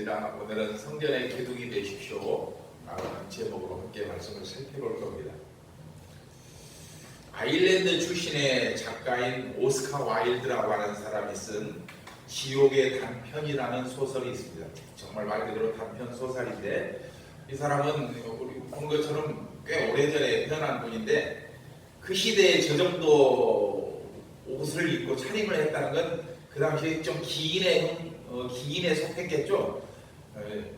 하겠습니다. 오늘은 성전의 기둥이 되십시오 라는 제목으로 함께 말씀을 살펴볼 겁니다. 아일랜드 출신의 작가인 오스카 와일드라고 하는 사람이 쓴 지옥의 단편이라는 소설이 있습니다. 정말 말 그대로 단편 소설인데, 이 사람은 우리 본 것처럼 꽤 오래전에 태어난 분인데, 그 시대에 저 정도 옷을 입고 차림을 했다는 건 그 당시에 좀 기인에 속했겠죠.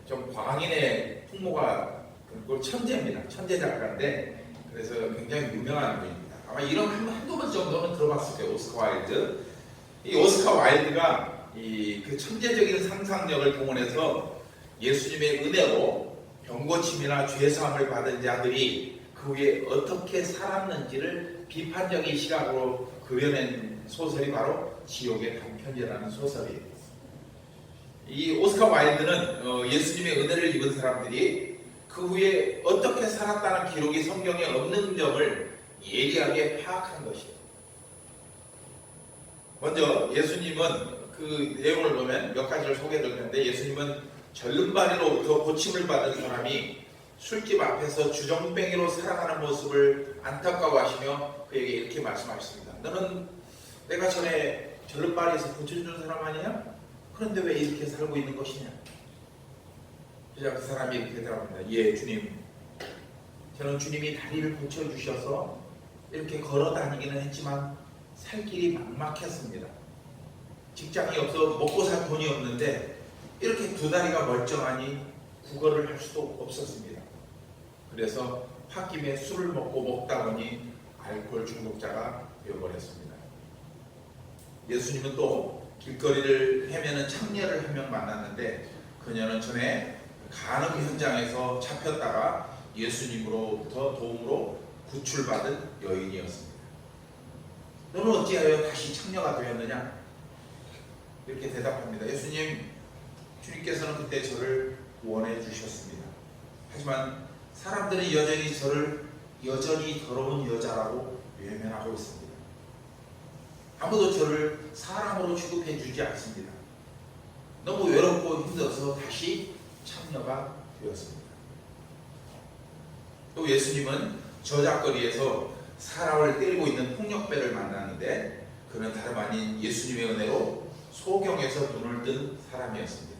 좀 광인의 풍모가 그리고 천재입니다. 천재 작가인데, 그래서 굉장히 유명한 분입니다. 아마 이런 한두 번 정도는 들어봤을 거예요. 오스카 와일드. 이 오스카 와일드가 그 천재적인 상상력을 동원해서 예수님의 은혜로 병고침이나 죄사함을 받은 자들이 그 후에 어떻게 살았는지를 비판적인 시각으로 그려낸 소설이 바로 지옥의 단편이라는 소설이에요. 이 오스카 와일드는 예수님의 은혜를 입은 사람들이 그 후에 어떻게 살았다는 기록이 성경에 없는 점을 예리하게 파악한 것이에요. 먼저 예수님은 그 내용을 보면 몇 가지를 소개해드릴 텐데, 예수님은 절름발이로부터 고침을 받은 사람이 술집 앞에서 주정뱅이로 살아가는 모습을 안타까워하시며 그에게 이렇게 말씀하셨습니다. 너는 내가 전에 절름발에서 고쳐준 사람 아니냐? 그런데 왜 이렇게 살고 있는 것이냐? 그래서 그 사람이 이렇게 대답합니다. 예, 주님. 저는 주님이 다리를 고쳐주셔서 이렇게 걸어 다니기는 했지만 살 길이 막막했습니다. 직장이 없어 먹고 살 돈이 없는데 이렇게 두 다리가 멀쩡하니 구걸을 할 수도 없었습니다. 그래서 홧김에 술을 먹다 보니 알코올 중독자가 되어버렸습니다. 예수님은 또 길거리를 헤매는 창녀를 한 명 만났는데, 그녀는 전에 간음 현장에서 잡혔다가 예수님으로부터 도움으로 구출받은 여인이었습니다. 너는 어찌하여 다시 창녀가 되었느냐? 이렇게 대답합니다. 예수님, 주님께서는 그때 저를 구원해 주셨습니다. 하지만 사람들은 여전히 저를 더러운 여자라고 외면하고 있습니다. 아무도 저를 사람으로 취급해 주지 않습니다. 너무 외롭고 힘들어서 다시 창녀가 되었습니다. 또 예수님은 저작거리에서 사람을 때리고 있는 폭력배를 만났는데, 그는 다름 아닌 예수님의 은혜로 소경에서 눈을 뜬 사람이었습니다.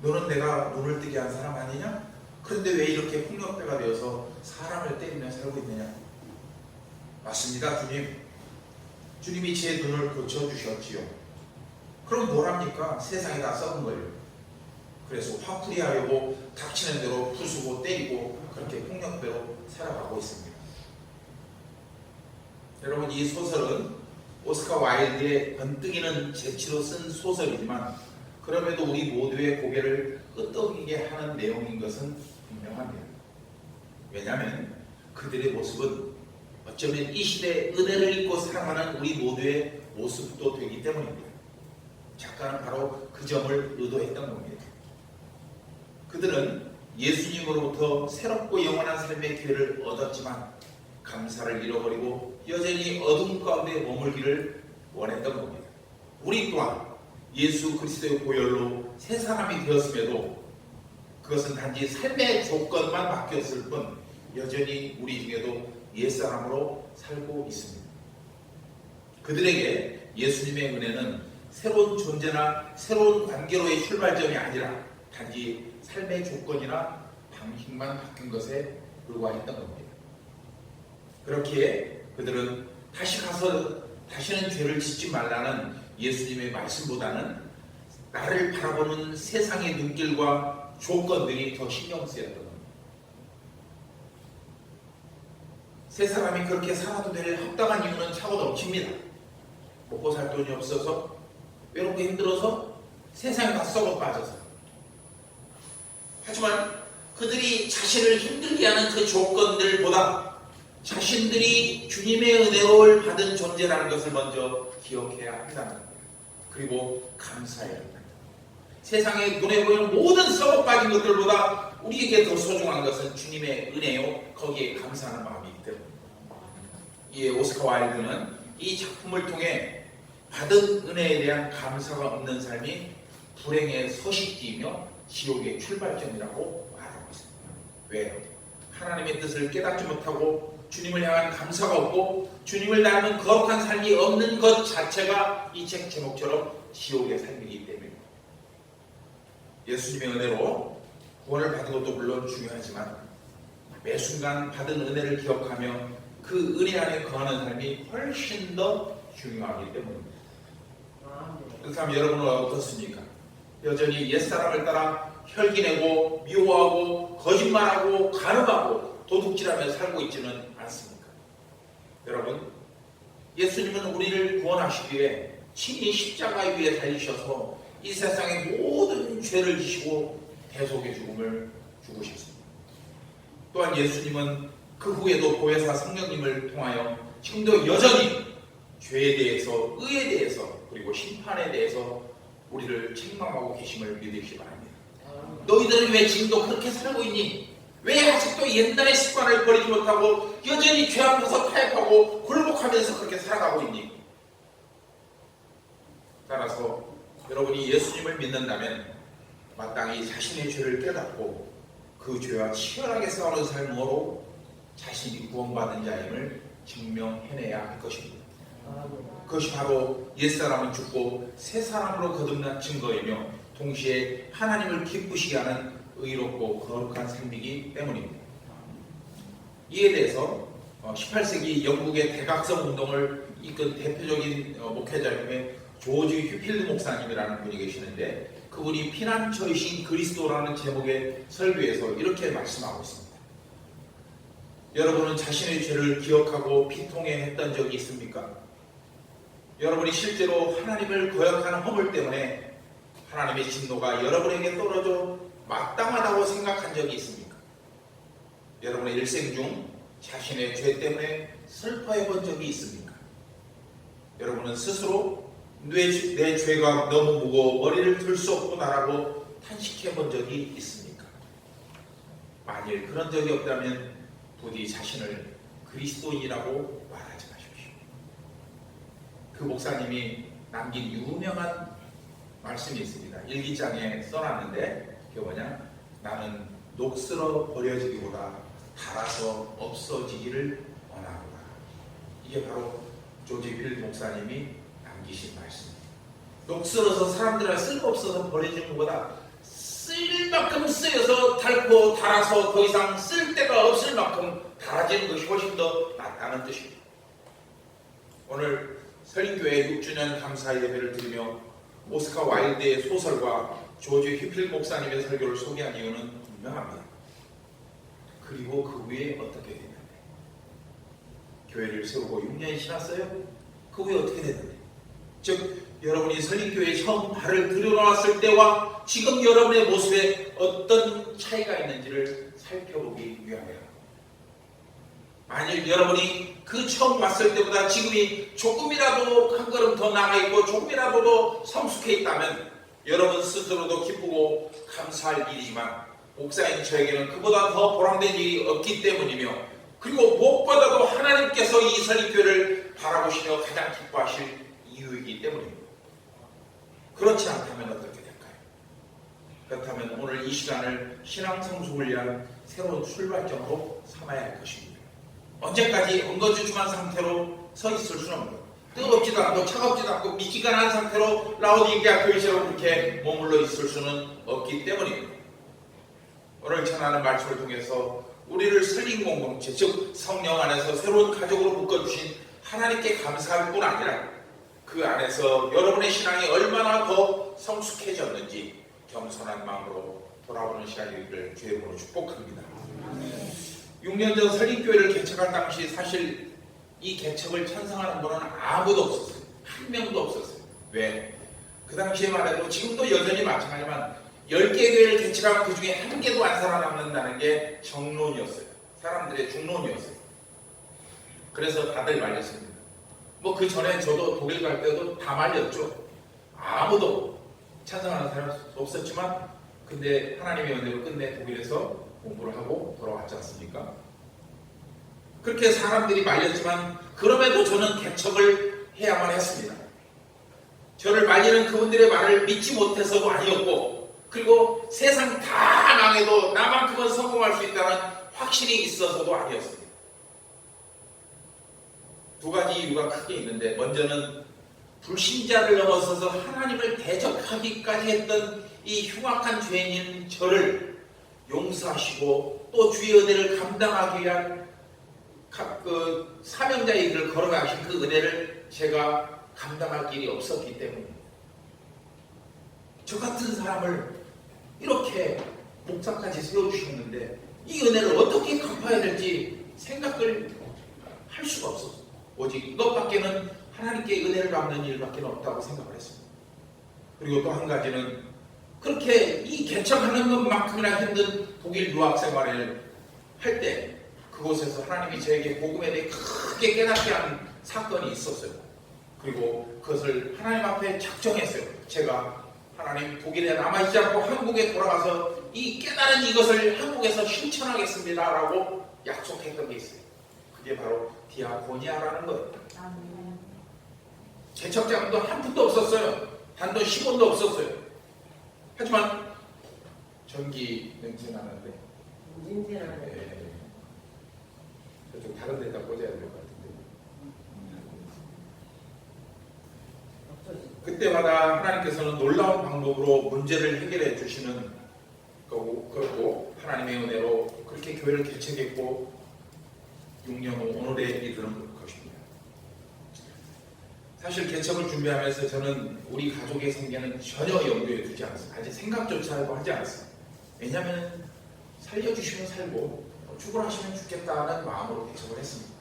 너는 내가 눈을 뜨게 한 사람 아니냐? 그런데 왜 이렇게 폭력배가 되어서 사람을 때리며 살고 있느냐? 맞습니다, 주님. 주님이 제 눈을 고쳐주셨지요. 그럼 뭐랍니까? 세상이 다 썩은 거예요. 그래서 화풀이 하려고 닥치는 대로 부수고 때리고 그렇게 폭력배로 살아가고 있습니다. 여러분, 이 소설은 오스카 와일드의 번뜩이는 재치로 쓴 소설이지만, 그럼에도 우리 모두의 고개를 끄덕이게 하는 내용인 것은 분명합니다. 왜냐하면 그들의 모습은 어쩌면 이 시대에 은혜를 입고 살아가는 우리 모두의 모습도 되기 때문입니다. 작가는 바로 그 점을 의도했던 겁니다. 그들은 예수님으로부터 새롭고 영원한 삶의 기회를 얻었지만 감사를 잃어버리고 여전히 어둠 가운데 머물기를 원했던 겁니다. 우리 또한 예수 그리스도의 보혈로 새 사람이 되었음에도 그것은 단지 삶의 조건만 바뀌었을 뿐 여전히 우리 중에도 옛사람으로 살고 있습니다. 그들에게 예수님의 은혜는 새로운 존재나 새로운 관계로의 출발점이 아니라 단지 삶의 조건이나 방식만 바뀐 것에 불과했던 겁니다. 그렇기에 그들은 다시 가서 다시는 죄를 짓지 말라는 예수님의 말씀보다는 나를 바라보는 세상의 눈길과 조건들이 더 신경 쓰였던 겁니다. 세 사람이 그렇게 살아도 될 합당한 이유는 차고 넘칩니다. 먹고 살 돈이 없어서, 외롭고 힘들어서, 세상에 다 썩어 빠져서. 하지만 그들이 자신을 힘들게 하는 그 조건들보다 자신들이 주님의 은혜를 받은 존재라는 것을 먼저 기억해야 한다는 겁니다. 그리고 감사해야 합니다. 세상에 눈에 보이는 모든 썩어 빠진 것들보다 우리에게 더 소중한 것은 주님의 은혜요, 거기에 감사하는 마음이기 때문입니다. 이 오스카 와일드는 이 작품을 통해 받은 은혜에 대한 감사가 없는 삶이 불행의 서식지이며 지옥의 출발점이라고 말하고 있습니다. 왜요? 하나님의 뜻을 깨닫지 못하고 주님을 향한 감사가 없고 주님을 닮은 거룩한 삶이 없는 것 자체가 이 책 제목처럼 지옥의 삶이기 때문입니다. 예수님의 은혜로 구원을 받은 것도 물론 중요하지만 매 순간 받은 은혜를 기억하며 그 은혜 안에 거하는 삶이 훨씬 더 중요하기 때문입니다. 그렇다면 여러분은 어떻습니까? 여전히 옛사람을 따라 혈기내고 미워하고 거짓말하고 간음하고 도둑질하며 살고 있지는 않습니까? 여러분, 예수님은 우리를 구원하시기 위해 친히 십자가 위에 달리셔서 이 세상의 모든 죄를 지시고 대속의 죽음을 죽으셨습니다. 또한 예수님은 그 후에도 보혜사 성령님을 통하여 지금도 여전히 죄에 대해서, 의에 대해서, 그리고 심판에 대해서 우리를 책망하고 계심을 믿으시기 바랍니다. 너희들은 왜 지금도 그렇게 살고 있니? 왜 아직도 옛날의 습관을 버리지 못하고 여전히 죄 앞에서 타협하고 굴복하면서 그렇게 살아가고 있니? 따라서 여러분이 예수님을 믿는다면 마땅히 자신의 죄를 깨닫고 그 죄와 치열하게 싸우는 삶으로 자신이 구원받은 자임을 증명해내야 할 것입니다. 그것이 바로 옛사람은 죽고 새사람으로 거듭난 증거이며 동시에 하나님을 기쁘시게 하는 의롭고 거룩한 삶이기 때문입니다. 이에 대해서 18세기 영국의 대각성 운동을 이끈 대표적인 목회자님의 조지 휘필드 목사님이라는 분이 계시는데 그분이 피난처이신 그리스도라는 제목의 설교에서 이렇게 말씀하고 있습니다. 여러분은 자신의 죄를 기억하고 피통해 했던 적이 있습니까? 여러분이 실제로 하나님을 거역하는 허물 때문에 하나님의 진노가 여러분에게 떨어져 마땅하다고 생각한 적이 있습니까? 여러분의 일생 중 자신의 죄 때문에 슬퍼해 본 적이 있습니까? 여러분은 스스로 내 죄가 너무 무거워 머리를 들 수 없구나라고 탄식해 본 적이 있습니까? 만일 그런 적이 없다면 부디 자신을 그리스도인이라고 말하지 마십시오. 그 목사님이 남긴 유명한 말씀이 있습니다. 일기장에 써놨는데 그게 뭐냐? 나는 녹슬어 버려지기보다 닳아서 없어지기를 원하노라. 이게 바로 조지 휠드 목사님이 남기신 말씀입니다. 녹슬어서 사람들과 쓸모없어서 버려지는 것보다 쓸 만큼 쓰여서 닳고 닳아서 더 이상 쓸 데가 없을 만큼 닳아지는 것이 훨씬 더 낫다는 뜻입니다. 오늘 설린교회 6주년 감사 예배를 드리며 오스카 와일드의 소설과 조지 휘필드 목사님의 설교를 소개한 이유는 분명합니다. 그리고 그 후에 어떻게 됐는데? 교회를 세우고 6년이 지났어요? 그 후에 어떻게 됐는데? 즉 여러분이 설린교회에 처음 발을 들여놓았을 때와 지금 여러분의 모습에 어떤 차이가 있는지를 살펴보기 위함이라. 만일 여러분이 그 처음 왔을 때보다 지금이 조금이라도 한 걸음 더 나가 있고 조금이라도 더 성숙해 있다면 여러분 스스로도 기쁘고 감사할 일이지만 목사인 저에게는 그보다 더 보람된 일이 없기 때문이며 그리고 무엇보다도 하나님께서 이 설립교회를 바라보시며 가장 기뻐하실 이유이기 때문입니다. 그렇지 않다면 어떻게 될까요? 그렇다면 오늘 이 시간을 신앙 성숙을 위한 새로운 출발점으로 삼아야 할 것입니다. 언제까지 엉거주춤한 상태로 서 있을 수는 없습니다. 뜨겁지도 않고 차갑지도 않고 미지근한 상태로 라오디게아 교회처럼 그렇게 머물러 있을 수는 없기 때문입니다. 오늘 전하는 말씀을 통해서 우리를 설린 공동체, 즉 성령 안에서 새로운 가족으로 묶어주신 하나님께 감사할 뿐 아니라 그 안에서 여러분의 신앙이 얼마나 더 성숙해졌는지 겸손한 마음으로 돌아보는 시간이기를 주의 이름으로 축복합니다. 6년 전 설립교회를 개척할 당시 사실 이 개척을 찬성하는 분은 아무도 없었어요. 한 명도 없었어요. 왜? 그 당시에만 해도 지금도 여전히 마찬가지지만 10개의 교회를 개척하면 그 중에 한 개도 안 살아남는다는 게 정론이었어요. 사람들의 중론이었어요. 그래서 다들 말렸습니다. 뭐 그 전에 저도 독일 갈 때도 다 말렸죠. 아무도 찬성하는 사람이 없었지만 근데 하나님의 은혜로 끝내 독일에서 공부를 하고 돌아왔지 않습니까? 그렇게 사람들이 말렸지만 그럼에도 저는 개척을 해야만 했습니다. 저를 말리는 그분들의 말을 믿지 못해서도 아니었고, 그리고 세상 다 망해도 나만큼은 성공할 수 있다는 확신이 있어서도 아니었습니다. 두 가지 이유가 크게 있는데, 먼저는 불신자를 넘어서서 하나님을 대적하기까지 했던 이 흉악한 죄인인 저를 용서하시고 또 주의 은혜를 감당하기 위한 그 사명자의 길을 걸어가신 그 은혜를 제가 감당할 길이 없었기 때문입니다. 저 같은 사람을 이렇게 목사까지 세워주셨는데 이 은혜를 어떻게 갚아야 될지 생각을 할 수가 없었어요. 오직 이것밖에는 하나님께 은혜를 갚는 일밖에 없다고 생각을 했습니다. 그리고 또 한 가지는 그렇게 이 개척하는 것만큼이나 힘든 독일 유학 생활을 할 때 그곳에서 하나님이 저에게 복음에 대해 크게 깨닫게 한 사건이 있었어요. 그리고 그것을 하나님 앞에 작정했어요. 제가 하나님 독일에 남아있지 않고 한국에 돌아가서 이 깨달은 이것을 한국에서 실천하겠습니다 라고 약속했던 게 있어요. 그게 바로 디아코니아라는 거예요. 개척자금도 한 푼도 없었어요. 단돈 10원도 없었어요. 하지만 전기 냄새 나는데 좀 다른 데다 꽂아야 될 것 같은데, 그때마다 하나님께서는 놀라운 방법으로 문제를 해결해 주시는 거고, 그리고 하나님의 은혜로 그렇게 교회를 개척했고 6년 후 오늘에 이르는 것입니다. 사실 개척을 준비하면서 저는 우리 가족의 생계는 전혀 염두에 두지 않았어요. 아직 생각조차 하지 않았어요. 왜냐하면 살려주시면 살고 죽으라시면 죽겠다는 마음으로 개척을 했습니다.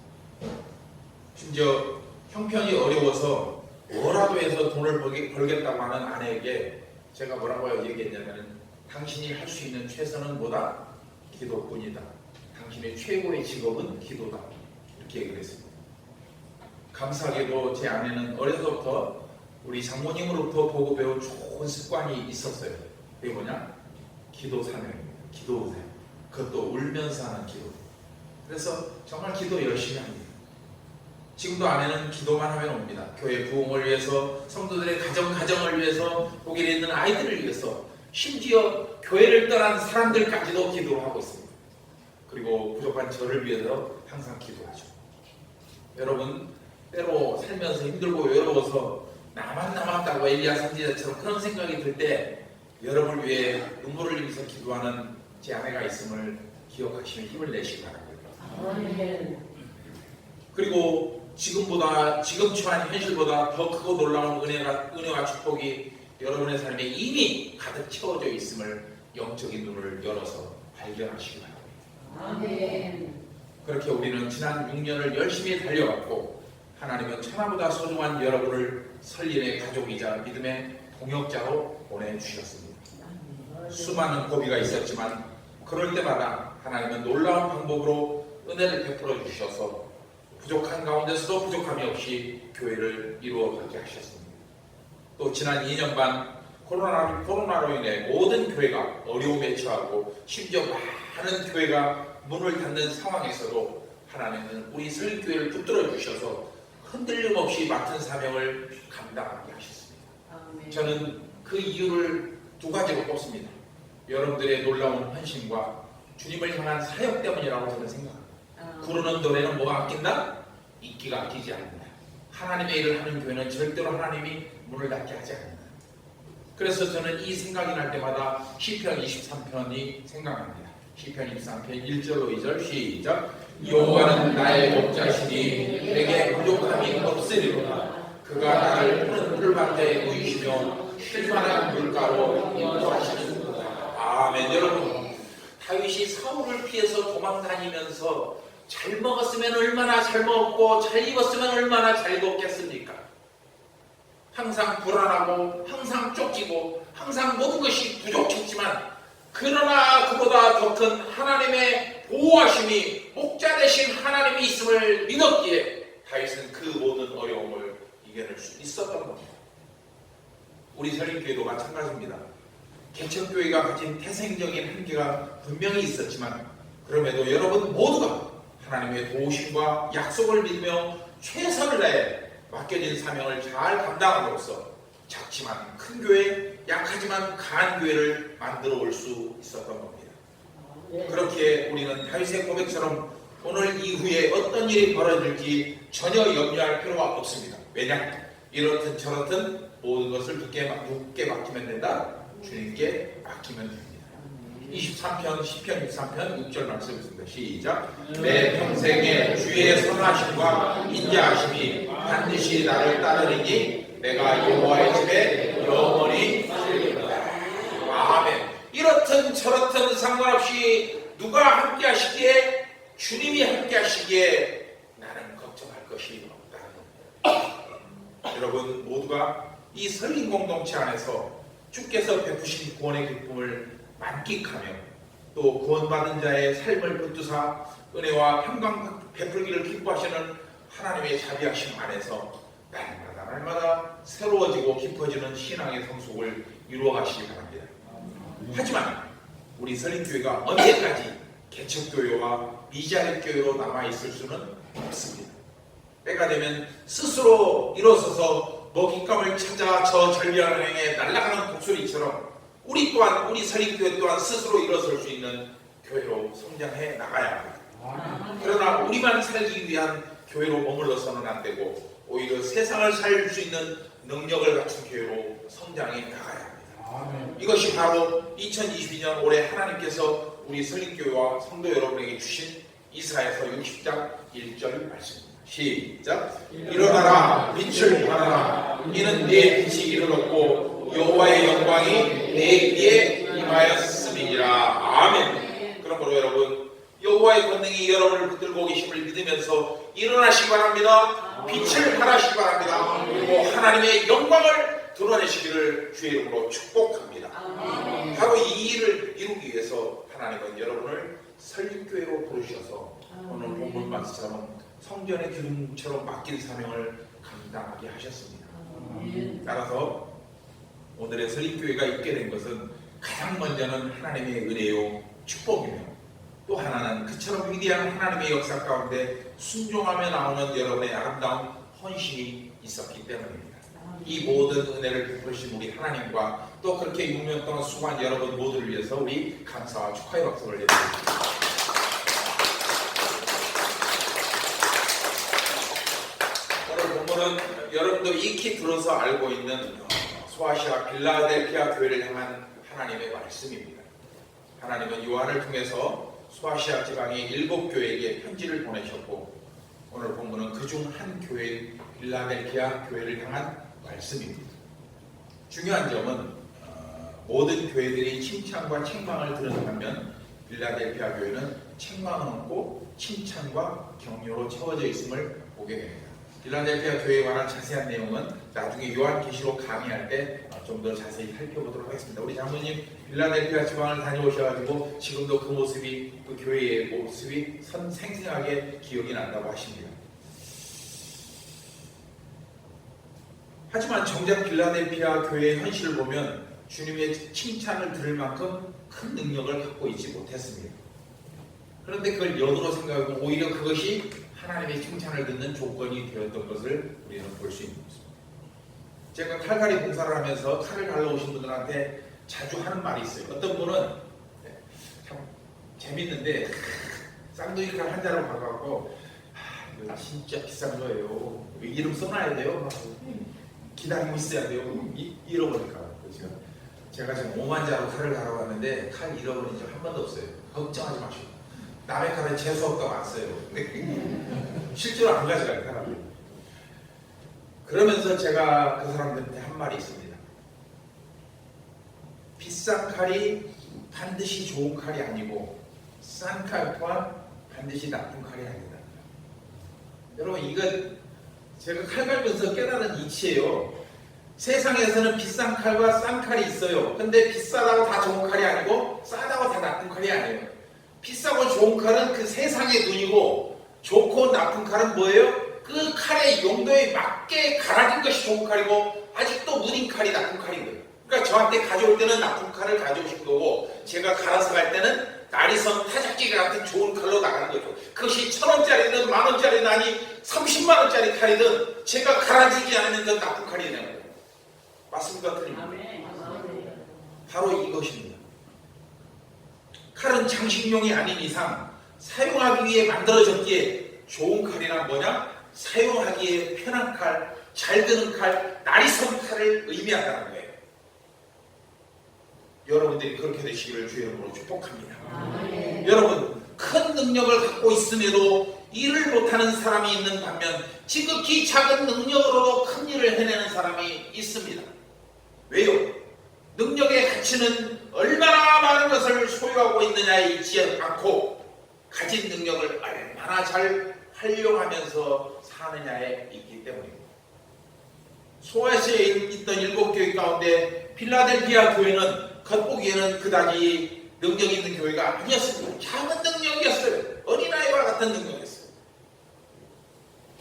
심지어 형편이 어려워서 뭐라도 해서 돈을 벌겠다고 하는 아내에게 제가 뭐라고 얘기했냐면, 당신이 할 수 있는 최선은 뭐다? 기도뿐이다. 당신의 최고의 직업은 기도다. 이렇게 얘기를 했습니다. 감사하게도 제 아내는 어려서부터 우리 장모님으로부터 보고 배운 좋은 습관이 있었어요. 그게 뭐냐? 기도 사명입니다. 기도 사명. 그것도 울면서 하는 기도. 그래서 정말 기도 열심히 합니다. 지금도 아내는 기도만 하면 옵니다. 교회 부흥을 위해서, 성도들의 가정을 위해서, 독일에 있는 아이들을 위해서, 심지어 교회를 떠난 사람들까지도 기도를 하고 있습니다. 그리고 부족한 저를 위해서 항상 기도하죠. 여러분, 때로 살면서 힘들고 외로워서 나만 남았다고 엘리야 선지자처럼 그런 생각이 들 때 여러분을 위해 눈물을 흘리면서 기도하는 제 아내가 있음을 기억하시면 힘을 내시기 바랍니다. 그리고 지금 처한 현실보다 더 크고 놀라운 은혜와 축복이 여러분의 삶에 이미 가득 채워져 있음을 영적인 눈을 열어서 발견하시기 바랍니다. 그렇게 우리는 지난 6년을 열심히 달려왔고, 하나님은 천하보다 소중한 여러분을 설린의 가족이자 믿음의 동역자로 보내주셨습니다. 수많은 고비가 있었지만 그럴 때마다 하나님은 놀라운 방법으로 은혜를 베풀어 주셔서 부족한 가운데서도 부족함이 없이 교회를 이루어가게 하셨습니다. 또 지난 2년 반 코로나로 인해 모든 교회가 어려움에 처하고 심지어 많은 교회가 문을 닫는 상황에서도 하나님은 우리 설교회를 붙들어 주셔서 흔들림 없이 맡은 사명을 감당하게 하셨습니다. 저는 그 이유를 두 가지로 꼽습니다. 여러분들의 놀라운 헌신과 주님을 향한 사역 때문이라고 저는 생각합니다. 부르는 노래는 뭐가 아낀다? 인기가 아끼지 않는다. 하나님의 일을 하는 교회는 절대로 하나님이 문을 닫게 하지 않는다. 그래서 저는 이 생각이 날 때마다 시편 23편이 생각납니다. 시편 23편 1절로 2절 시작. 여호와는 나의 목자시니 내게 부족함이 없으리로다. 그가 나를 푸른 풀밭에 누이시며 쉴만한 물가로 인도하시는도다. 아멘. 여러분, 다윗이 사울을 피해서 도망다니면서 잘 먹었으면 얼마나 잘 먹었고 잘 입었으면 얼마나 잘 입었겠습니까? 항상 불안하고 항상 쫓기고 항상 모든 것이 부족했지만, 그러나 그보다 더 큰 하나님의 보호하심이, 목자 되신 하나님이 있음을 믿었기에 다윗은 그 모든 어려움을 이겨낼 수 있었던 겁니다. 우리 설립교회도 마찬가지입니다. 개척교회가 가진 태생적인 한계가 분명히 있었지만, 그럼에도 여러분 모두가 하나님의 도우심과 약속을 믿으며 최선을 다해 맡겨진 사명을 잘 감당함으로써 작지만 큰 교회, 약하지만 강한 교회를 만들어 올 수 있었던 겁니다. 그렇게 우리는 다윗의 고백처럼 오늘 이후에 어떤 일이 벌어질지 전혀 염려할 필요가 없습니다. 왜냐? 이렇든 저렇든 모든 것을 누구께 맡기면 된다? 주님께 맡기면 됩니다. 23편, 10편 23편 6절 말씀 있습니다. 시작. 내 평생에 주의 선하심과 인자하심이 반드시 나를 따르리니 내가 여호와의 집에 영원히 살리리라. 아멘. 이렇든 저렇든 상관없이 누가 함께 하시기에, 주님이 함께 하시기에 나는 걱정할 것이 없다는 겁니다. 여러분 모두가 이 설린 공동체 안에서 주께서 베푸신 구원의 기쁨을 만끽하며 또 구원받은 자의 삶을 붙드사 은혜와 평강 베풀기를 기뻐하시는 하나님의 자비하심 안에서 날마다 새로워지고 깊어지는 신앙의 성숙을 이루어가시기 바랍니다. 하지만 우리 설린교회가 언제까지 개척교회와 미자립교회로 남아있을 수는 없습니다. 때가 되면 스스로 일어서서 먹잇감을 찾아 저 절벽에 날아가는 독수리처럼 우리 또한, 우리 설립교회 또한 스스로 일어설 수 있는 교회로 성장해 나가야 합니다. 그러나 우리만 살기 위한 교회로 머물러서는 안 되고 오히려 세상을 살릴 수 있는 능력을 갖춘 교회로 성장해 나가야 합니다. 이것이 바로 2022년 올해 하나님께서 우리 설립교회와 성도 여러분에게 주신 이사야서 60장 1절 말씀입니다. 시작. 일어나라 빛을 발하라 이는 네 빛이 이르렀고 여호와의 영광이 내 위에 임하였음이니라. 아멘. 그러므로 여러분 여호와의 권능이 여러분을 붙들고 계심을 믿으면서 일어나시기 바랍니다. 빛을 발하시기 바랍니다. 그리고 하나님의 영광을 드러내시기를 주의 이름으로 축복합니다. 바로 이 일을 이루기 위해서 하나님은 여러분을 설립교회로 부르셔서 오늘 본문 말씀처럼 성전의 기둥처럼 맡긴 사명을 감당하게 하셨습니다. 따라서 오늘의 설립교회가 있게 된 것은 가장 먼저는 하나님의 은혜요 축복이며 또 하나는 그처럼 위대한 하나님의 역사 가운데 순종하며 나오는 여러분의 아름다운 헌신이 있었기 때문입니다. 이 모든 은혜를 베푸신 우리 하나님과 또 그렇게 6년 동안 수고한 여러분 모두를 위해서 우리 감사와 축하의 박수를 드립니다. 오늘 본문은 여러분도 익히 들어서 알고 있는 소아시아 빌라델피아 교회를 향한 하나님의 말씀입니다. 하나님은 요한을 통해서 소아시아 지방의 7교회에게 편지를 보내셨고 오늘 본문은 그중 한 교회인 빌라델피아 교회를 향한 말씀입니다. 중요한 점은 모든 교회들이 칭찬과 책망을 들은 반면 빌라델피아 교회는 책망은 없고 칭찬과 격려로 채워져 있음을 보게 됩니다. 빌라델피아 교회에 관한 자세한 내용은 나중에 요한계시록 강의할 때 좀 더 자세히 살펴보도록 하겠습니다. 우리 장모님 빌라델피아 지방을 다녀오셔가지고 지금도 그 모습이, 그 교회의 모습이 생생하게 기억이 난다고 하십니다. 하지만 정작 빌라델피아 교회의 현실을 보면 주님의 칭찬을 들을 만큼 큰 능력을 갖고 있지 못했습니다. 그런데 그걸 역으로 생각하고 오히려 그것이 하나님의 칭찬을 듣는 조건이 되었던 것을 우리는 볼 수 있는 것입니다. 제가 칼갈이 봉사를 하면서 칼을 갈러 오신 분들한테 자주 하는 말이 있어요. 어떤 분은 참 재밌는데 쌍둥이 칼 한 자루 가져가고 이거 진짜 비싼 거예요. 이름 써놔야 돼요. 기다리고 있어야 돼요. 잃어버릴까 봐. 제가 지금 5만 자루 칼을 갈아 왔는데 칼 잃어버린 적 한 번도 없어요. 걱정하지 마시고. 남의 칼은 재수없다고 안 써요. 실제로 안 가져가요, 사람들이. 그러면서 제가 그 사람들한테 한 말이 있습니다. 비싼 칼이 반드시 좋은 칼이 아니고 싼 칼 또한 반드시 나쁜 칼이 아니다. 여러분 이건 제가 칼 갈면서 깨달은 이치예요. 세상에서는 비싼 칼과 싼 칼이 있어요. 근데 비싸다고 다 좋은 칼이 아니고 싸다고 다 나쁜 칼이 아니에요. 비싸고 좋은 칼은 그 세상의 눈이고 좋고 나쁜 칼은 뭐예요? 그 칼의 용도에 맞게 갈아진 것이 좋은 칼이고 아직도 무딘 칼이 나쁜 칼인 거예요. 그러니까 저한테 가져올 때는 나쁜 칼을 가져오실 거고 제가 갈아서 갈 때는 나리선 타작기 같은 좋은 칼로 나가는 거죠. 그것이 1,000원짜리든 만원짜리든 아니 30만원짜리 칼이든 제가 갈아지지 않으면 그 나쁜 칼이 되는 거예요. 맞습니까? 틀립니까? 아멘. 바로 이것입니다. 칼은 장식용이 아닌 이상 사용하기 위해 만들어졌기에 좋은 칼이란 뭐냐? 사용하기에 편한 칼, 잘 드는 칼, 날이 선 칼을 의미한다는 거예요. 여러분들이 그렇게 되시기를 주의 이름으로 축복합니다. 여러분, 큰 능력을 갖고 있음에도 일을 못하는 사람이 있는 반면 지극히 작은 능력으로도 큰 일을 해내는 사람이 있습니다. 왜요? 능력의 가치는 얼마나 많은 것을 소유하고 있느냐에 있지 않고 가진 능력을 얼마나 잘 활용하면서 사느냐에 있기 때문입니다. 소아시아에 있던 7교회 가운데 필라델피아 교회는 겉보기에는 그다지 능력 있는 교회가 아니었습니다. 작은 능력이었어요. 어린아이와 같은 능력이었어요.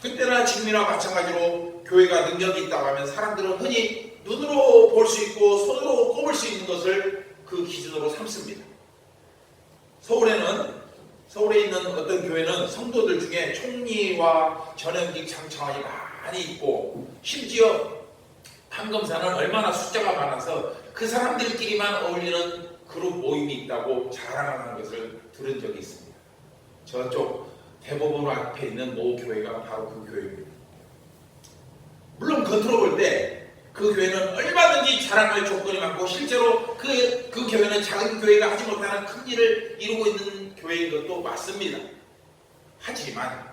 그때나 지금이나 마찬가지로 교회가 능력이 있다고 하면 사람들은 흔히 눈으로 볼 수 있고 손으로 꼽을 수 있는 것을 그 기준으로 삼습니다. 서울에 있는 어떤 교회는 성도들 중에 총리와 전현직 장차관이 많이 있고 심지어 판검사는 얼마나 숫자가 많아서 그 사람들끼리만 어울리는 그룹 모임이 있다고 자랑하는 것을 들은 적이 있습니다. 저쪽 대법원 앞에 있는 모 교회가 바로 그 교회입니다. 물론 겉으로 볼 때 그 교회는 얼마든지 자랑할 조건이 많고 실제로 그 교회는 작은 교회가 하지 못하는 큰 일을 이루고 있는 교회인 것도 맞습니다. 하지만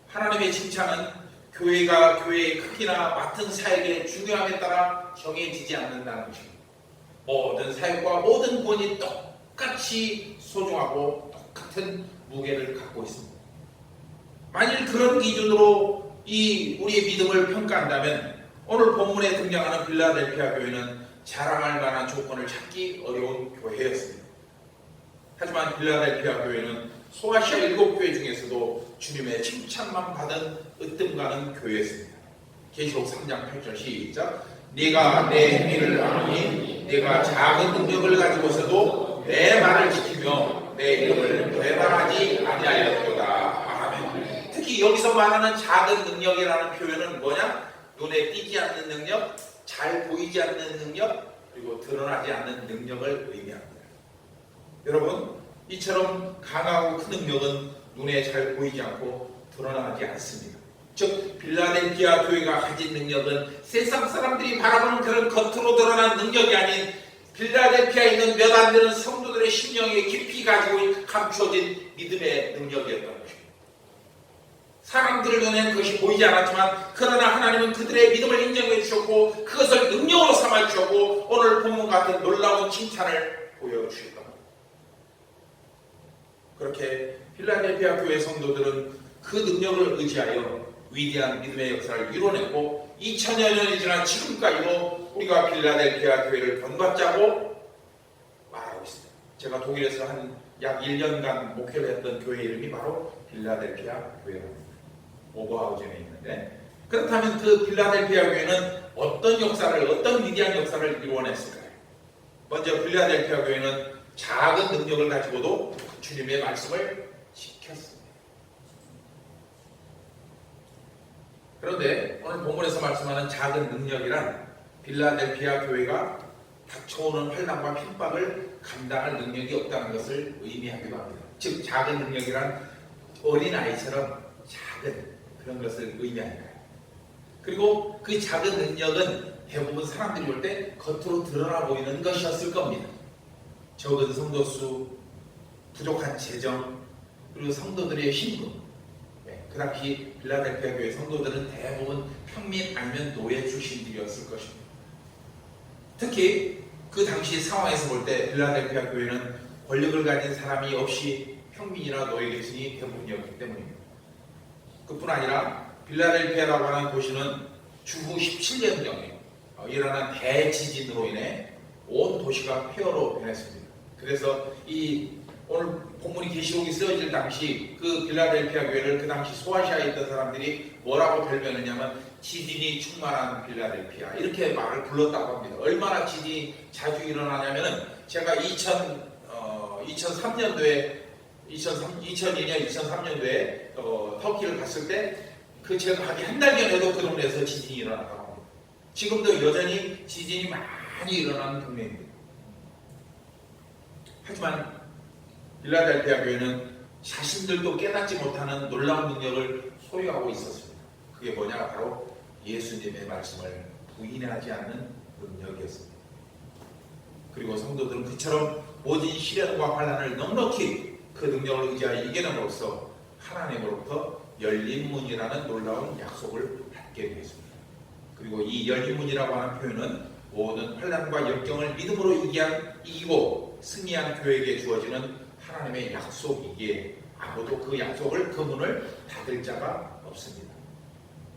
하나님의 칭찬은 교회가 교회의 크기나 맡은 사역의 중요함에 따라 정해지지 않는다는 것입니다. 모든 사역과 모든 구원이 똑같이 소중하고 똑같은 무게를 갖고 있습니다. 만일 그런 기준으로 우리의 믿음을 평가한다면 오늘 본문에 등장하는 필라델피아 교회는 자랑할 만한 조건을 찾기 어려운 교회였습니다. 하지만 필라델피아 교회는 소아시아 7교회 중에서도 주님의 칭찬만 받은 으뜸 가는 교회였습니다. 계시록 3장 8절 시작. 네가 내 행위를 아노니 네가 작은 능력을 가지고서도 내 말을 지키며 내 이름을 배반하지 아니하였도다. 아멘. 특히 여기서 말하는 작은 능력이라는 표현은 뭐냐? 눈에 띄지 않는 능력, 잘 보이지 않는 능력, 그리고 드러나지 않는 능력을 의미합니다. 여러분, 이처럼 강하고 큰 능력은 눈에 잘 보이지 않고 드러나지 않습니다. 즉 필라델피아 교회가 가진 능력은 세상 사람들이 바라보는 그런 겉으로 드러난 능력이 아닌 필라델피아에 있는 몇 안 되는 성도들의 심령에 깊이 가지고 감추어진 믿음의 능력이었던 것입니다. 사람들 눈에는 그것이 보이지 않았지만 그러나 하나님은 그들의 믿음을 인정해 주셨고 그것을 능력으로 삼아 주셨고 오늘 본문 같은 놀라운 칭찬을 보여주실 겁니다. 그렇게 필라델피아 교회 성도들은 그 능력을 의지하여 위대한 믿음의 역사를 이뤄냈고 2000여 년이 지난 지금까지도 우리가 필라델피아 교회를 본받자고 말하고 있습니다. 제가 독일에서 한 약 1년간 목회를 했던 교회 이름이 바로 필라델피아 교회입니다. 오버하우젠에 있는데 그렇다면 그 필라델피아 교회는 어떤 역사를 어떤 위대한 역사를 이루어냈을까요? 먼저 필라델피아 교회는 작은 능력을 가지고도 주님의 말씀을 지켰습니다. 그런데 오늘 본문에서 말씀하는 작은 능력이란 필라델피아 교회가 닥쳐오는 환난과 핍박을 감당할 능력이 없다는 것을 의미하기도 합니다. 즉 작은 능력이란 어린아이처럼 작은 그런 것을 의미합니다. 그리고 그 작은 능력은 대부분 사람들이 볼 때 겉으로 드러나 보이는 것이었을 겁니다. 적은 성도수, 부족한 재정, 그리고 성도들의 힘금. 그 당시 필라델피아 교회 성도들은 대부분 평민 아니면 노예 출신들이었을 것입니다. 특히 그 당시 상황에서 볼 때 필라델피아 교회는 권력을 가진 사람이 없이 평민이나 노예 계층이 대부분이었기 때문입니다. 그뿐 아니라 필라델피아라고 하는 도시는 주후 17년경에 일어난 대지진으로 인해 온 도시가 폐허로 변했습니다. 그래서 오늘 본문이 계시록이 쓰여질 당시 그 필라델피아 교회를 그 당시 소아시아에 있던 사람들이 뭐라고 별명했냐면 지진이 충만한 필라델피아 이렇게 말을 불렀다고 합니다. 얼마나 지진이 자주 일어나냐면은 제가 2003년도에 2002년, 2003년도에 터키를 갔을 때 제가 가기 한 달 전에도 그 동네에서 지진이 일어났다고 합니다. 지금도 여전히 지진이 많이 일어나는 동네입니다. 하지만 필라델피아 교회는 자신들도 깨닫지 못하는 놀라운 능력을 소유하고 있었습니다. 그게 뭐냐? 바로 예수님의 말씀을 부인하지 않는 능력이었습니다. 그리고 성도들은 그처럼 모든 시련과 환난을 넉넉히 그 능력을 의지하여 이겨냄으로써 하나님으로부터 열린 문이라는 놀라운 약속을 받게 되었습니다. 그리고 이 열린 문이라고 하는 표현은 모든 환난과 역경을 믿음으로 이기고 승리한 교회에게 주어지는 하나님의 약속이기에 아무도 그 약속을, 그 문을 닫을 자가 없습니다.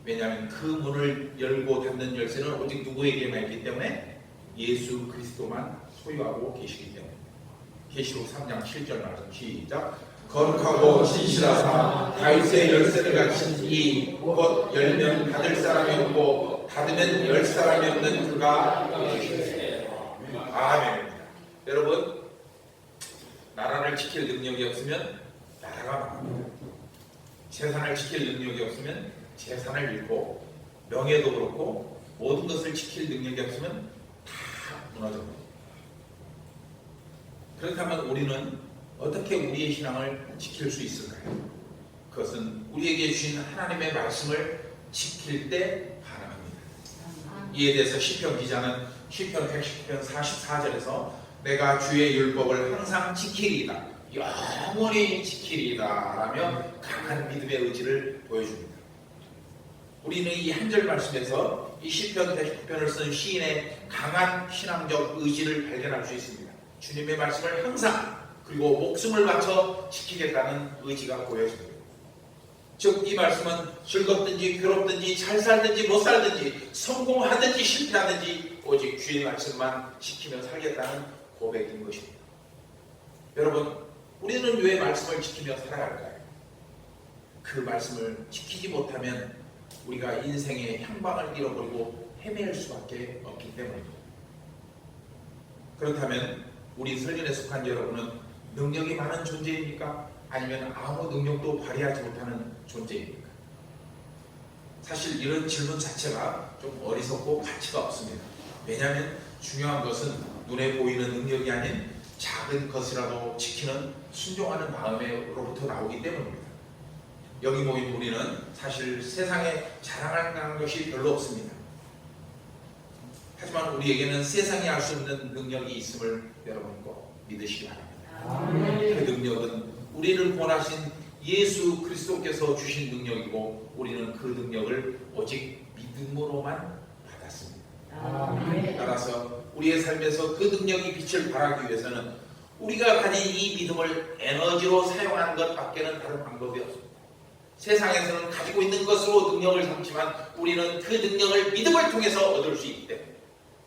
왜냐하면 그 문을 열고 닫는 열쇠는 오직 누구에게만 있기 때문에 예수 그리스도만 소유하고 계시기 때문에. 계시록 3장 7절 말씀 시작. 거룩하고 진실하사 다윗의 열쇠를 가진 이 곧 열면 닫을 사람이 없고 닫으면 열 사람이 없는 그가 아멘입니다. 여러분, 나라를 지킬 능력이 없으면 나라가 망합니다. 재산을 지킬 능력이 없으면 재산을 잃고, 명예도 그렇고 모든 것을 지킬 능력이 없으면 다 무너져버립니다. 그렇다면 우리는 어떻게 우리의 신앙을 지킬 수 있을까요? 그것은 우리에게 주신 하나님의 말씀을 지킬 때 가능합니다. 이에 대해서 시편 기자는 시편 110편 44절에서 내가 주의 율법을 항상 지키리이다, 영원히 지키리이다 라며 강한 믿음의 의지를 보여줍니다. 우리는 이 한 절 말씀에서 이 시편 110편을 쓴 시인의 강한 신앙적 의지를 발견할 수 있습니다. 주님의 말씀을 항상, 그리고 목숨을 바쳐 지키겠다는 의지가 보여집니다. 즉, 이 말씀은 즐겁든지 괴롭든지 잘 살든지 못 살든지 성공하든지 실패하든지 오직 주의 말씀만 지키며 살겠다는 고백인 것입니다. 여러분, 우리는 왜 말씀을 지키며 살아갈까요? 그 말씀을 지키지 못하면 우리가 인생의 향방을 잃어버리고 헤맬 수밖에 없기 때문입니다. 그렇다면 우리 설린에 속한 여러분은 능력이 많은 존재입니까? 아니면 아무 능력도 발휘하지 못하는 존재입니까? 사실 이런 질문 자체가 좀 어리석고 가치가 없습니다. 왜냐하면 중요한 것은 눈에 보이는 능력이 아닌 작은 것이라도 지키는 순종하는 마음으로부터 나오기 때문입니다. 여기 모인 우리는 사실 세상에 자랑할 만한 것이 별로 없습니다. 하지만 우리에게는 세상이 알 수 없는 능력이 있음을 여러분 꼭 믿으시기 바랍니다. 그 능력은 우리를 구원하신 예수 그리스도께서 주신 능력이고, 우리는 그 능력을 오직 믿음으로만 받았습니다. 따라서 우리의 삶에서 그 능력이 빛을 발하기 위해서는 우리가 가진 이 믿음을 에너지로 사용하는 것밖에는 다른 방법이 없습니다. 세상에서는 가지고 있는 것으로 능력을 삼지만 우리는 그 능력을 믿음을 통해서 얻을 수 있기 때문에,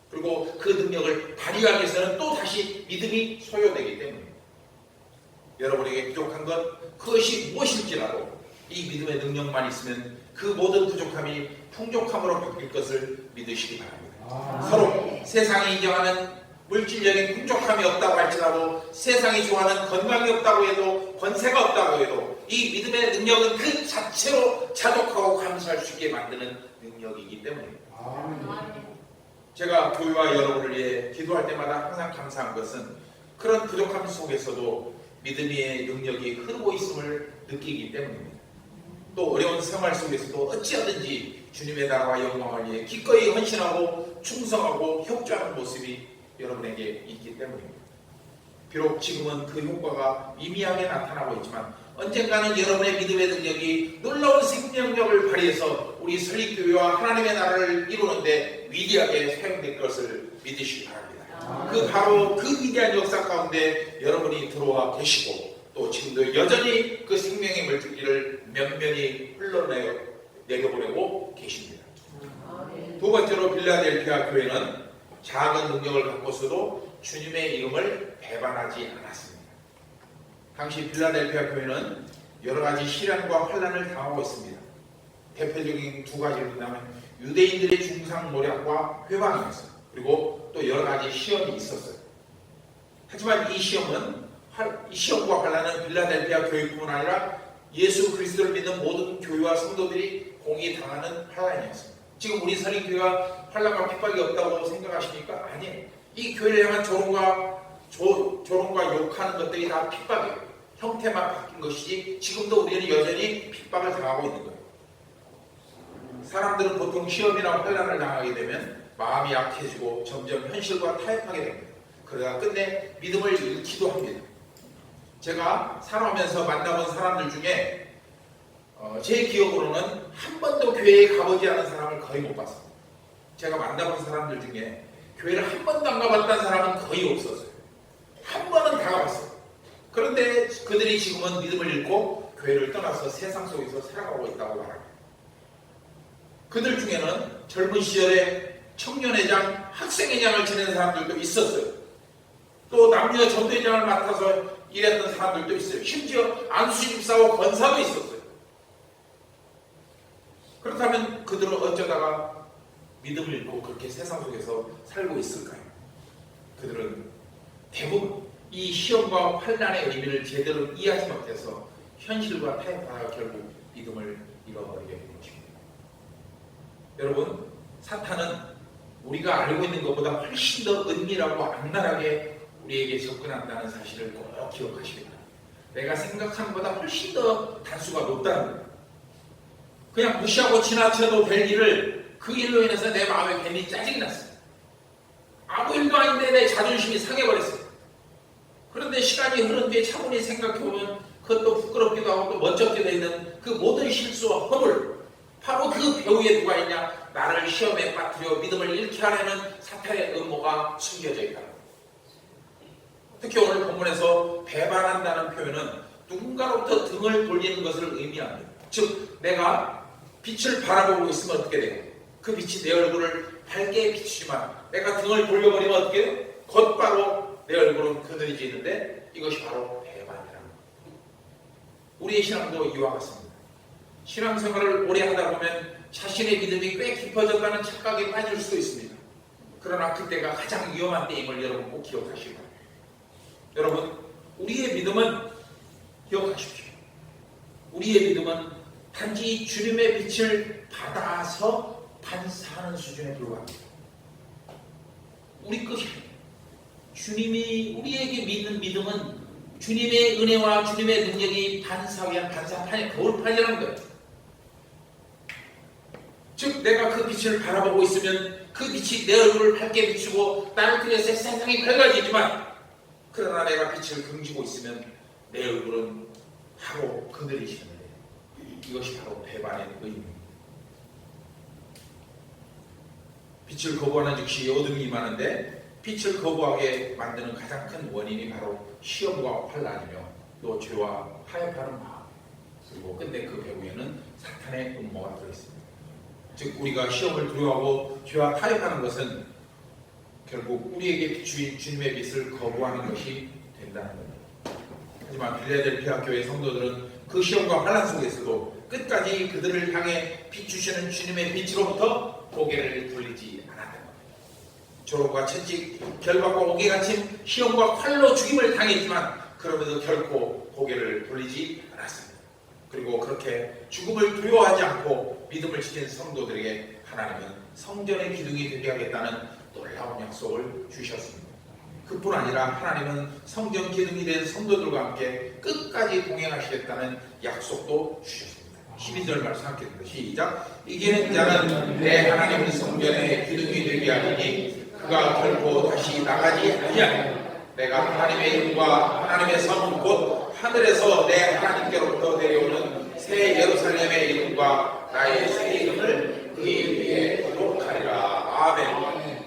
그리고 그 능력을 발휘하기 위해서는 또 다시 믿음이 소요되기 때문입니다. 여러분에게 부족한 것, 그것이 무엇일지라도 이 믿음의 능력만 있으면 그 모든 부족함이 풍족함으로 바뀔 것을 믿으시기 바랍니다. 서로 세상이 인정하는 물질적인 풍족함이 없다고 할지라도, 세상이 좋아하는 건강이 없다고 해도, 권세가 없다고 해도 이 믿음의 능력은 그 자체로 자족하고 감사할 수 있게 만드는 능력이기 때문입니다. 제가 교회와 여러분을 위해 기도할 때마다 항상 감사한 것은 그런 부족함 속에서도 믿음의 능력이 흐르고 있음을 느끼기 때문입니다. 또 어려운 생활 속에서도 어찌하든지 주님의 나라와 영광을 위해 기꺼이 헌신하고 충성하고 협조하는 모습이 여러분에게 있기 때문입니다. 비록 지금은 그 효과가 미미하게 나타나고 있지만 언젠가는 여러분의 믿음의 능력이 놀라운 생명력을 발휘해서 우리 설립교회와 하나님의 나라를 이루는데 위대하게 사용될 것을 믿으시기 바랍니다. 바로 그 위대한 역사 가운데 여러분이 들어와 계시고, 또 지금도 여전히 그 생명의 물줄기를 면면히 흘러내려보내고 계십니다. 두 번째로 빌라델피아 교회는 작은 능력을 갖고서도 주님의 이름을 배반하지 않았습니다. 당시 빌라델피아 교회는 여러 가지 시련과 환난을 당하고 있습니다. 대표적인 두 가지를 본다면 유대인들의 중상 모략과 회방이었어요. 그리고 또 여러 가지 시험이 있었어요. 하지만 이 시험과 환난은 빌라델피아 교회뿐만 아니라 예수 그리스도를 믿는 모든 교회와 성도들이 공이 당하는 환난이었습니다. 지금 우리 선인교회가 환난과 핍박이 없다고 생각하십니까? 아니에요. 이 교회를 향한 조롱과 욕하는 것들이 다 핍박이에요. 형태만 바뀐 것이지 지금도 우리는 여전히 핍박을 당하고 있는 거예요. 사람들은 보통 시험이나 환난을 당하게 되면 마음이 약해지고 점점 현실과 타협하게 됩니다. 그러다 끝내 믿음을 잃기도 합니다. 제가 살아오면서 만나본 사람들 중에 제 기억으로는 한 번도 교회에 가보지 않은 사람을 거의 못 봤습니다. 제가 만나본 사람들 중에 교회를 한 번도 안 가봤다는 사람은 거의 없었어요. 한 번은 다 가봤어요. 그런데 그들이 지금은 믿음을 잃고 교회를 떠나서 세상 속에서 살아가고 있다고 말합니다. 그들 중에는 젊은 시절에 청년회장, 학생회장을 지낸 사람들도 있었어요. 또 남녀 전도회장을 맡아서 일했던 사람들도 있어요. 심지어 안수집사와 권사도 있었어요. 그렇다면 그들은 어쩌다가 믿음을 잃고 그렇게 세상 속에서 살고 있을까요? 그들은 대부분 이 시험과 환난의 의미를 제대로 이해하지 못해서 현실과 타협하다가 결국 믿음을 잃어버리게 된 것입니다. 여러분, 사탄은 우리가 알고 있는 것보다 훨씬 더 은밀하고 악랄하게 우리에게 접근한다는 사실을 꼭 기억하시기 바랍니다. 내가 생각하는 것보다 훨씬 더 단수가 높다는 거예요. 그냥 무시하고 지나쳐도 될 일을 그 일로 인해서 내 마음에 괜히 짜증이 났어요. 아무 일도 아닌데 내 자존심이 상해버렸어요. 그런데 시간이 흐른 뒤에 차분히 생각해보면 그것도 부끄럽기도 하고 또 멋쩍게 되는 그 모든 실수와 허물, 바로 그 배후에 누가 있냐? 나를 시험에 빠뜨려 믿음을 잃게 하려는 사탄의 음모가 숨겨져 있다. 특히 오늘 본문에서 배반한다는 표현은 누군가로부터 등을 돌리는 것을 의미합니다. 즉 내가 빛을 바라보고 있으면 어떻게 돼요? 그 빛이 내 얼굴을 밝게 비추지만 내가 등을 돌려버리면 어떻게 해요? 곧바로 내 얼굴은 그늘지는데 이것이 바로 배반이라는 겁니다. 우리의 신앙도 이와 같습니다. 신앙생활을 오래 하다 보면 자신의 믿음이 꽤 깊어졌다는 착각에 빠질 수도 있습니다. 그러나 그때가 가장 위험한 때임을 여러분 꼭 기억하시기 바랍니다. 여러분, 우리의 믿음은 기억하십시오. 우리의 믿음은 단지 주님의 빛을 받아서 반사하는 수준에 불과합니다. 우리 것이 주님이 우리에게 믿는 믿음은 주님의 은혜와 주님의 능력이 반사위한 반사판의 거울판이라는 거예요. 즉 내가 그 빛을 바라보고 있으면 그 빛이 내 얼굴을 밝게 비추고 나를 통해서 세상이 밝아지지만 그러나 내가 빛을 금지고 있으면 내 얼굴은 바로 그늘이시는데 이것이 바로 배반의 의미입니다. 빛을 거부하는 즉시 어둠이 임하는데 빛을 거부하게 만드는 가장 큰 원인이 바로 시험과 환난이며 또 죄와 타협하는 마음, 그리고 끝내 그 배후에는 사탄의 음모가 들어있습니다. 즉 우리가 시험을 두려워하고 죄와 타협하는 것은 결국 우리에게 비추인 주님의 빛을 거부하는 것이 된다는 겁니다. 하지만 빌라델피아 교회 성도들은 그 시험과 환난 속에서도 끝까지 그들을 향해 비추시는 주님의 빛으로부터 고개를 돌리지 않았다는 겁니다. 졸업과 채찍, 결박과 옥에갇힘, 시험과 칼로 죽임을 당했지만 그럼에도 결코 고개를 돌리지 않았습니다. 그리고 그렇게 죽음을 두려워하지 않고 믿음을 지킨 성도들에게 하나님은 성전의 기둥이 되게 하겠다는 놀라운 약속을 주셨습니다. 그뿐 아니라 하나님은 성전 기둥이 된 성도들과 함께 끝까지 동행하시겠다는 약속도 주셨습니다. 12절 말씀 함께 듣습니다. 시작. 이기는 자는 내 하나님 성전의 기둥이 되게 하리니 그가 결코 다시 나가지 아니하리라. 내가 하나님의 이름과 하나님의 성 곧 하늘에서 내 하나님께로부터 내려오는 새 예루살렘의 이름과 나의 새 이름을 그 위에 기록하리라. 아멘.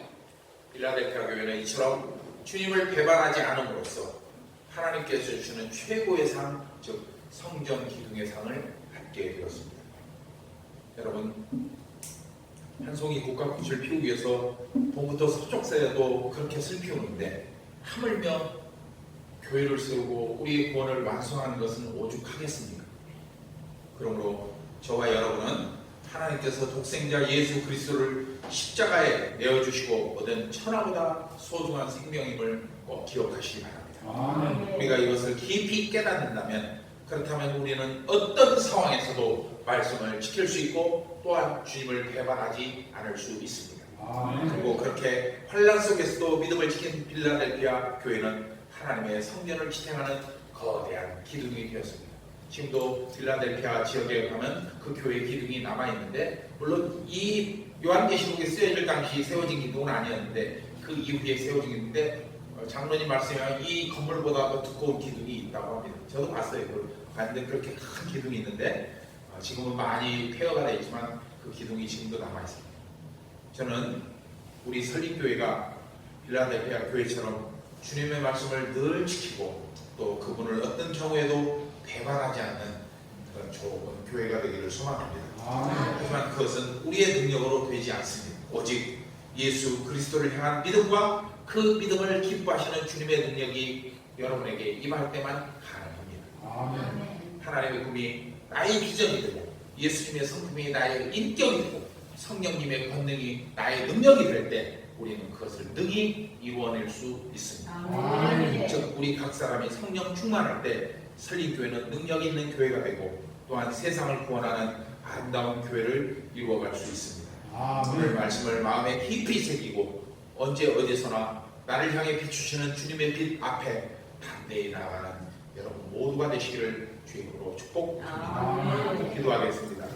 빌라델피아 교회는 이처럼 주님을 배반하지 않음으로써 하나님께서 주시는 최고의 상, 즉 성전 기둥의 상을 받게 되었습니다. 여러분, 한 송이 국화꽃을 피우기 위해서 봄부터 서쪽새도 그렇게 슬피우는데 하물며 교회를 세우고 우리의 구원을 완성하는 것은 오죽하겠습니까? 그러므로 저와 여러분은 하나님께서 독생자 예수 그리스도를 십자가에 내어주시고 얻은 천하보다 소중한 생명임을 꼭 기억하시기 바랍니다. 우리가 이것을 깊이 깨닫는다면 그렇다면 우리는 어떤 상황에서도 말씀을 지킬 수 있고 또한 주님을 배반하지 않을 수 있습니다. 그리고 그렇게 환란 속에서도 믿음을 지킨 필라델피아 교회는 하나님의 성전을 지탱하는 거대한 기둥이 되었습니다. 지금도 필라델피아 지역에 가면 그 교회 기둥이 남아있는데, 물론 이 요한계시록에 쓰여질 당시 세워진 기둥은 아니었는데 그 이후에 세워진 기둥인데, 장로님 말씀에 이 건물보다 더 두꺼운 기둥이 있다고 합니다. 저도 봤어요. 봤는데 그렇게 큰 기둥이 있는데 지금은 많이 폐허가 되어 있지만 그 기둥이 지금도 남아있습니다. 저는 우리 설립교회가 필라델피아 교회처럼 주님의 말씀을 늘 지키고 또 그분을 어떤 경우에도 배반하지 않는 그런 좋은 교회가 되기를 소망합니다. 하지만 그것은 우리의 능력으로 되지 않습니다. 오직 예수 그리스도를 향한 믿음과 그 믿음을 기뻐하시는 주님의 능력이 여러분에게 임할 때만 가능합니다. 하나님의 꿈이 나의 비전이 되고 예수님의 성품이 나의 인격이 되고 성령님의 권능이 나의 능력이 될 때 우리는 그것을 능히 이루어낼 수 있습니다. 즉 우리 각 사람이 성령 충만할 때 설립교회는 능력 있는 교회가 되고 또한 세상을 구원하는 아름다운 교회를 이루어갈 수 있습니다. 오늘 말씀을 마음에 깊이 새기고 언제 어디서나 나를 향해 비추시는 주님의 빛 앞에 담대히 나아가는 여러분 모두가 되시기를 주님으로 축복합니다. 기도하겠습니다.